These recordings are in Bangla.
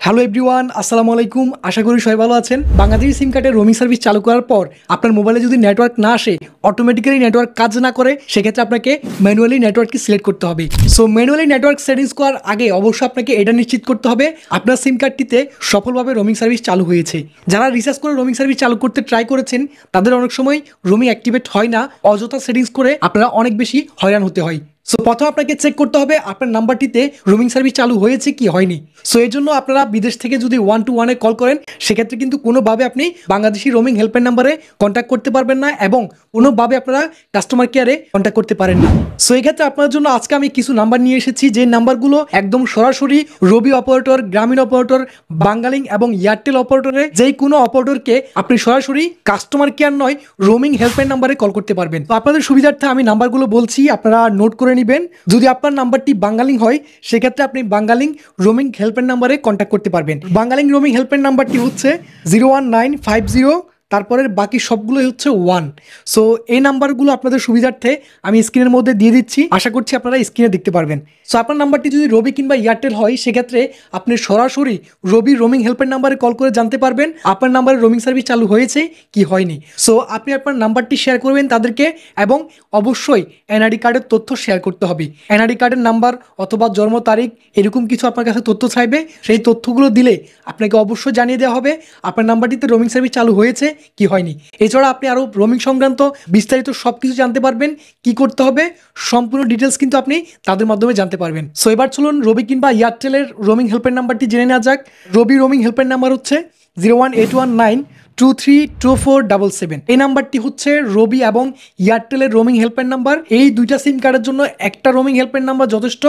হ্যালো এভরিওয়ান, আসসালামু আলাইকুম। আশা করি সবাই ভালো আছেন। বাংলাদেশি সিম কার্ডের রোমিং সার্ভিস চালু করার পর আপনার মোবাইলে যদি নেটওয়ার্ক না আসে, অটোমেটিক্যালি নেটওয়ার্ক কাজ না করে, সেক্ষেত্রে আপনাকে ম্যানুয়ালি নেটওয়ার্ককে সিলেক্ট করতে হবে। সো ম্যানুয়ালি নেটওয়ার্ক সেটিংস করার আগে অবশ্যই আপনাকে এটা নিশ্চিত করতে হবে আপনার সিম কার্ডটিতে সফলভাবে রোমিং সার্ভিস চালু হয়েছে। যারা রিসার্চ করে রোমিং সার্ভিস চালু করতে ট্রাই করেছেন, তাদের অনেক সময় রোমিং অ্যাক্টিভেট হয় না, অযথা সেটিংস করে আপনারা অনেক বেশি হয়রান হতে হয়। সো প্রথম আপনাকে চেক করতে হবে আপনার নাম্বারটিতে রোমিং সার্ভিস চালু হয়েছে কি হয়নি। সো এর জন্য আপনারা বিদেশ থেকে যদি 121-এ কল করেন, সেক্ষেত্রে কিন্তু কোনোভাবে আপনি বাংলাদেশি রোমিং হেল্পলাইন নাম্বারে কন্ট্যাক্ট করতে পারবেন না এবং কোনোভাবে আপনারা কাস্টমার কেয়ারে কন্ট্যাক্ট করতে পারেন না। সো এই ক্ষেত্রে আপনার জন্য আজকে আমি কিছু নাম্বার নিয়ে এসেছি, যে নাম্বারগুলো একদম সরাসরি রবি অপারেটর, গ্রামীণ অপারেটর, বাংলালিংক এবং এয়ারটেল অপারেটরে যে কোনো অপারেটরকে আপনি সরাসরি কাস্টমার কেয়ার নয়, রোমিং হেল্পলাইন নাম্বারে কল করতে পারবেন। তো আপনাদের সুবিধার্থে আমি নাম্বারগুলো বলছি, আপনারা নোট করে নেবেন। যদি আপনার নাম্বারটি বাংলালিংক হয়, সেক্ষেত্রে আপনি বাংলালিংক রোমিং হেল্পলাইন নাম্বারে কন্ট্যাক্ট করতে পারবেন। বাংলালিংক রোমিং হেল্পলাইন নাম্বারটি হচ্ছে 01950, তারপরের বাকি সবগুলোই হচ্ছে 1। সো এই নাম্বারগুলো আপনাদের সুবিধার্থে আমি স্ক্রিনের মধ্যে দিয়ে দিচ্ছি, আশা করছি আপনারা স্ক্রিনে দেখতে পারবেন। সো আপনার নাম্বারটি যদি রবি কিংবা এয়ারটেল হয়, সেক্ষেত্রে আপনি সরাসরি রবি রোমিং হেল্পলাইন নাম্বারে কল করে জানতে পারবেন আপনার নাম্বারে রোমিং সার্ভিস চালু হয়েছে কি হয়নি। সো আপনি আপনার নাম্বারটি শেয়ার করবেন তাদেরকে, এবং অবশ্যই এনআইডি কার্ডের তথ্য শেয়ার করতে হবে। এনআইডি কার্ডের নাম্বার অথবা জন্ম তারিখ এরকম কিছু আপনার কাছে তথ্য চাইবে, সেই তথ্যগুলো দিলে আপনাকে অবশ্যই জানিয়ে দেওয়া হবে আপনার নাম্বারটিতে রোমিং সার্ভিস চালু হয়েছে কি হয়নি। এছাড়া আপনি আরও রোমিং সংক্রান্ত বিস্তারিত সব কিছু জানতে পারবেন, কি করতে হবে সম্পূর্ণ ডিটেলস কিন্তু আপনি তাদের মাধ্যমে জানতে পারবেন। সো এবার চলুন রবি কিংবা এয়ারটেলের রোমিং হেল্পলাইন নাম্বারটি জেনে নেওয়া যাক। রবি রোমিং হেল্পলাইন নাম্বার হচ্ছে 01819232477। এই নাম্বারটি হচ্ছে রবি এবং এয়ারটেলের রোমিং হেল্পলাইন নাম্বার। এই দুইটা সিম কার্ডের জন্য একটা রোমিং হেল্পলাইন নাম্বার যথেষ্ট।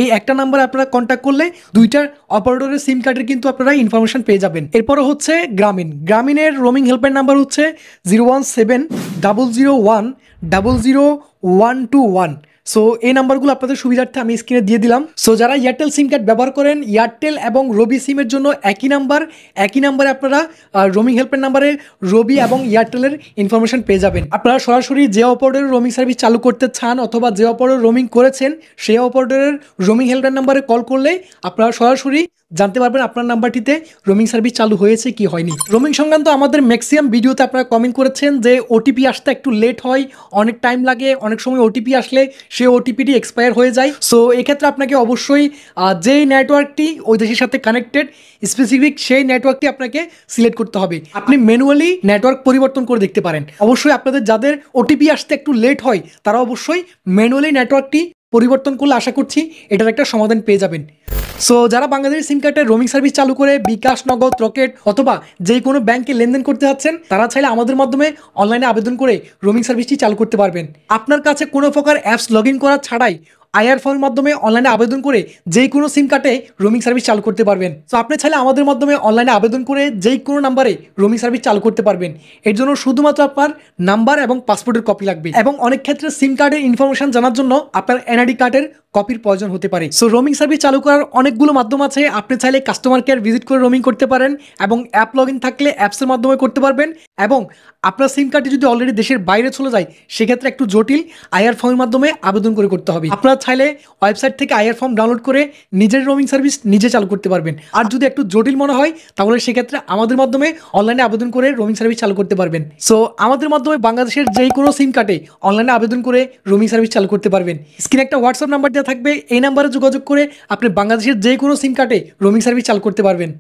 এই একটা নাম্বারে আপনারা কন্ট্যাক্ট করলে দুইটা অপারেটরের সিম কার্ডের কিন্তু আপনারা ইনফরমেশন পেয়ে যাবেন। এরপরে হচ্ছে গ্রামীণের রোমিং হেল্পলাইন নাম্বার হচ্ছে 01700100121। সো এই নাম্বারগুলো আপনাদের সুবিধার্থে আমি স্ক্রিনে দিয়ে দিলাম। সো যারা এয়ারটেল সিম কার্ড ব্যবহার করেন, এয়ারটেল এবং রবি সিমের জন্য একই নাম্বারে আপনারা রোমিং হেল্পলাইন নাম্বারে রবি এবং এয়ারটেলের ইনফরমেশন পেয়ে যাবেন। আপনারা সরাসরি যে অপারেটরের রোমিং সার্ভিস চালু করতে চান অথবা যে অপারেটর রোমিং করেছেন, সেই অপারেটরের রোমিং হেল্পলাইন নাম্বারে কল করলে আপনারা সরাসরি জানতে পারবেন আপনার নাম্বারটিতে রোমিং সার্ভিস চালু হয়েছে কি হয়নি। রোমিং সংক্রান্ত আমাদের ম্যাক্সিমাম ভিডিওতে আপনারা কমেন্ট করেছেন যে ওটিপি আসতে একটু লেট হয়, অনেক টাইম লাগে, অনেক সময় ওটিপি আসলে সেই ওটিপিটি এক্সপায়ার হয়ে যায়। সো এক্ষেত্রে আপনাকে অবশ্যই যেই নেটওয়ার্কটি ওই দেশের সাথে কানেক্টেড স্পেসিফিক সেই নেটওয়ার্কটি আপনাকে সিলেক্ট করতে হবে। আপনি ম্যানুয়ালি নেটওয়ার্ক পরিবর্তন করে দেখতে পারেন। অবশ্যই আপনাদের যাদের ওটিপি আসতে একটু লেট হয়, তারা অবশ্যই ম্যানুয়ালি নেটওয়ার্কটি পরিবর্তন করলে আশা করছি এটার একটা সমাধান পেয়ে যাবেন। সো যারা বাংলাদেশের সিম কার্ডের রোমিং সার্ভিস চালু করে বিকাশ, নগদ, রকেট অথবা যে কোনো ব্যাংকে লেনদেন করতে যাচ্ছেন, তারা চাইলে আমাদের মাধ্যমে অনলাইনে আবেদন করে রোমিং সার্ভিসটি চালু করতে পারবেন। আপনার কাছে কোনো প্রকার অ্যাপস লগ ইন করা ছাড়াই আইআর ফোনের মাধ্যমে অনলাইনে আবেদন করে যে কোনো সিম কার্ডে রোমিং সার্ভিস চালু করতে পারবেন। সো আপনি চাইলে আমাদের মাধ্যমে অনলাইনে আবেদন করে যে কোনো নাম্বারে রোমিং সার্ভিস চালু করতে পারবেন। এর জন্য শুধুমাত্র আপনার নাম্বার এবং পাসপোর্টের কপি লাগবে, এবং অনেক ক্ষেত্রে সিম কার্ডের ইনফরমেশন জানার জন্য আপনার এনআইডি কার্ডের কপির প্রয়োজন হতে পারে। সো রোমিং সার্ভিস চালু করার অনেকগুলো মাধ্যম আছে। আপনি চাইলে কাস্টমার কেয়ার ভিজিট করে রোমিং করতে পারেন, এবং অ্যাপ লগ ইন থাকলে অ্যাপসের মাধ্যমে করতে পারবেন। এবং আপনার সিম কার্ডটি যদি অলরেডি দেশের বাইরে চলে যায়, সেক্ষেত্রে একটু জটিল আইআর ফর্মের মাধ্যমে আবেদন করে করতে হবে। আপনারা চাইলে ওয়েবসাইট থেকে আইআর ফর্ম ডাউনলোড করে নিজের রোমিং সার্ভিস নিজে চালু করতে পারবেন। আর যদি একটু জটিল মনে হয়, তাহলে সেক্ষেত্রে আমাদের মাধ্যমে অনলাইনে আবেদন করে রোমিং সার্ভিস চালু করতে পারবেন। সো আমাদের মাধ্যমে বাংলাদেশের যে কোনো সিম কার্ডে অনলাইনে আবেদন করে রোমিং সার্ভিস চালু করতে পারবেন। স্ক্রিনে একটা হোয়াটসঅ্যাপ নাম্বার দেওয়া থাকবে, এই নাম্বারে যোগাযোগ করে আপনি বাংলাদেশের যে কোনো সিম কার্ডে রোমিং সার্ভিস চালু করতে পারবেন।